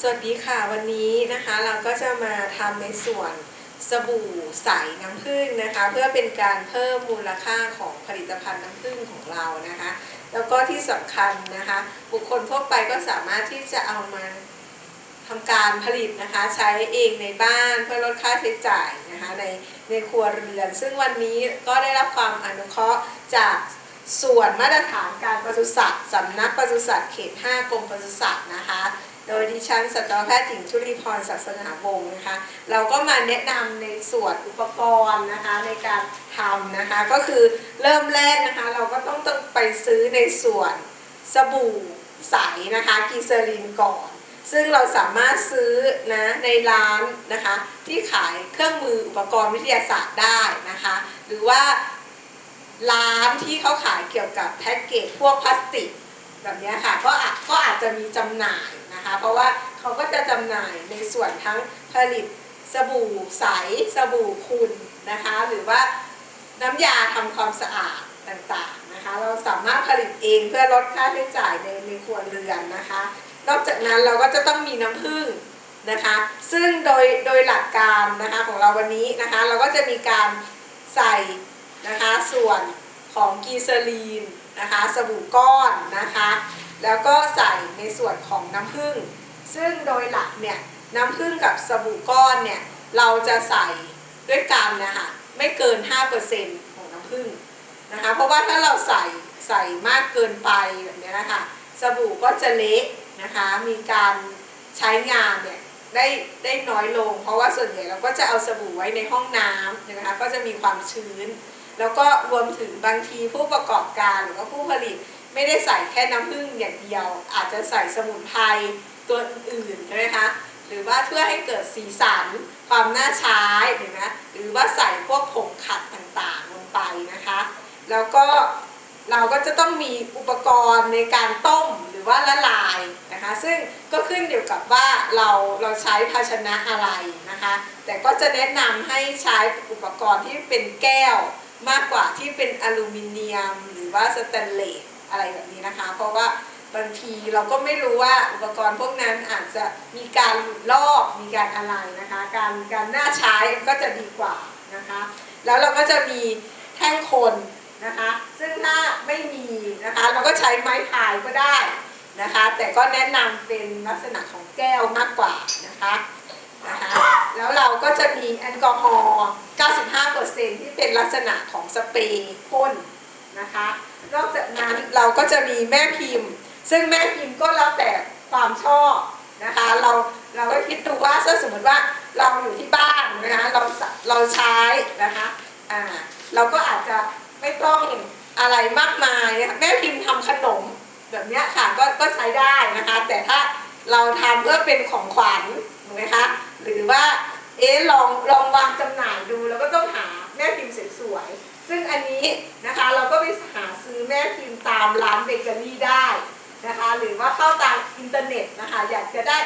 สวัสดีค่ะวันนี้นะคะเราก็จะมาทำในส่วนสบู่ใสน้ำผึ้งนะคะเพื่อเป็นการเพิ่มมูลค่าของผลิตภัณฑ์น้ำผึ้งของเรานะคะแล้วก็ที่สำคัญนะคะบุคคลทั่วไปก็สามารถที่จะเอามาทำการผลิตนะคะใช้เองในบ้านเพื่อลดค่าใช้จ่ายนะคะในครัวเรือนซึ่งวันนี้ก็ได้รับความอนุเคราะห์จากส่วนมาตรฐานการปศุสัตว์สำนักปศุสัตว์เขต 5 กรมปศุสัตว์นะคะโดยดิฉันสัตวแพทย์หญิงชุลีพร ศาสนาวงศ์นะคะเราก็มาแนะนำในส่วนอุปกรณ์นะคะในการทำนะคะก็คือเริ่มแรกนะคะเราก็ต้องไปซื้อในส่วนสบู่ใสนะคะกีเซอรินก่อนซึ่งเราสามารถซื้อนะในร้านนะคะที่ขายเครื่องมืออุปกรณ์วิทยาศาสตร์ได้นะคะหรือว่าร้านที่เขาขายเกี่ยวกับแพ็กเกจพวกพลาสติกแบบนี้ค่ะก็อาจจะมีจำหน่ายนะคะเพราะว่าเขาก็จะจำหน่ายในส่วนทั้งผลิตสบู่ใสสบู่ขุ่นนะคะหรือว่าน้ำยาทำความสะอาดต่างๆนะคะเราสามารถผลิตเองเพื่อลดค่าใช้จ่ายในครัวเรือนนะคะนอกจากนั้นเราก็จะต้องมีน้ำผึ้งนะคะซึ่งโดยหลักการนะคะของเราวันนี้นะคะเราก็จะมีการใส่นะคะส่วนของกีเซอรีนนะคะสบู่ก้อนนะคะแล้วก็ใส่ในส่วนของน้ำผึ้งซึ่งโดยหลักเนี่ยน้ำผึ้งกับสบู่ก้อนเนี่ยเราจะใส่ด้วยกันนะคะไม่เกิน 5% ของน้ำผึ้งนะคะเพราะว่าถ้าเราใส่มากเกินไปแบบนี้นะคะสบู่ก็จะเละนะคะมีการใช้งานเนี่ยได้น้อยลงเพราะว่าส่วนใหญ่เราก็จะเอาสบู่ไว้ในห้องน้ำนะคะก็จะมีความชื้นแล้วก็รวมถึงบางทีผู้ประกอบการหรือว่าผู้ผลิตไม่ได้ใส่แค่น้ำผึ้งอย่างเดียวอาจจะใส่สมุนไพรตัวอื่นใช่ไหมคะหรือว่าเพื่อให้เกิดสีสันความน่าใช้หรือว่าใส่พวกผงขัดต่างๆลงไปนะคะแล้วก็เราก็จะต้องมีอุปกรณ์ในการต้มหรือว่าละลายนะคะซึ่งก็ขึ้นอยู่กับว่าเราใช้ภาชนะอะไรนะคะแต่ก็จะแนะนำให้ใช้อุปกรณ์ที่เป็นแก้วมากกว่าที่เป็นอลูมิเนียมหรือว่าสแตนเลสอะไรแบบนี้นะคะเพราะว่าบางทีเราก็ไม่รู้ว่าอุปกรณ์พวกนั้นอาจจะมีการหลุดลอกมีการอะไรนะคะการน่าใช้ก็จะดีกว่านะคะแล้วเราก็จะมีแท่งคนนะคะซึ่งถ้าไม่มีนะคะเราก็ใช้ไม้พายก็ได้นะคะแต่ก็แนะนำเป็นลักษณะของแก้วมากกว่านะคะแล้วเราก็จะมีแอลกอฮอล์ 95% ที่เป็นลักษณะของสเปรย์พ่นนะคะนอกจากนั้นเราก็จะมีแม่พิมพ์ซึ่งแม่พิมพ์ก็แล้วแต่ความชอบนะคะเราก็คิดดูว่าถ้าสมมติว่าเราอยู่ที่บ้านนะคะเราใช้นะคะเราก็อาจจะไม่ต้องอะไรมากมายแม่พิมพ์ทำขนมแบบนี้ค่ะก็ใช้ได้นะคะแต่ถ้าเราทำเพื่อเป็นของขวัญถูกไหมคะหรือว่าลองวางจำหน่ายดูแล้วก็ต้องหาแม่พิมพ์สวยๆซึ่งอันนี้นะคะเราก็ไปหาซื้อแม่พิมพ์ตามร้านเบเกอรี่ได้นะคะหรือว่าเข้าตามอินเทอร์เน็ตนะคะอยากจะได้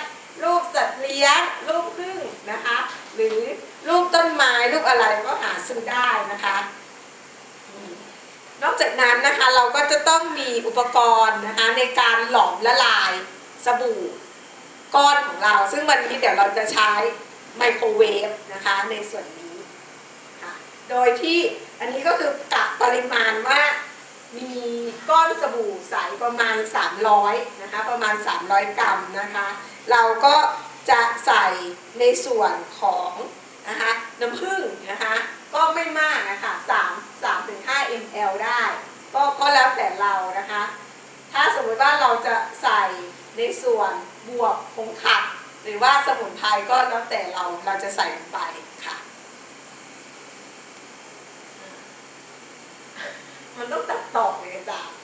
รูปสัตว์เลี้ยงรูปผึ้งนะคะหรือรูปต้นไม้รูปอะไรก็หาซื้อได้นะคะนอกจากนั้นนะคะเราก็จะต้องมีอุปกรณ์นะคะในการหลอมละลายสบู่ก้อนของเราซึ่งวันนี้เดี๋ยวเราจะใช้ไมโครเวฟนะคะในส่วนนี้ค่ะโดยที่อันนี้ก็คือกะปริมาณว่ามีก้อนสบู่ใสประมาณ300นะคะประมาณ300 กรัมนะคะเราก็จะใส่ในส่วนของนะคะน้ำผึ้งนะคะก็ไม่มากนะคะ3-5 ml ได้ก็แล้วแต่เรานะคะถ้าสมมติว่าเราจะใส่ในส่วนบวกผงขัดหรือว่าสมุนไพรก็แล้วแต่เราจะใส่ลงไปค่ะมันต้องตัดต่อเลยอาจารย์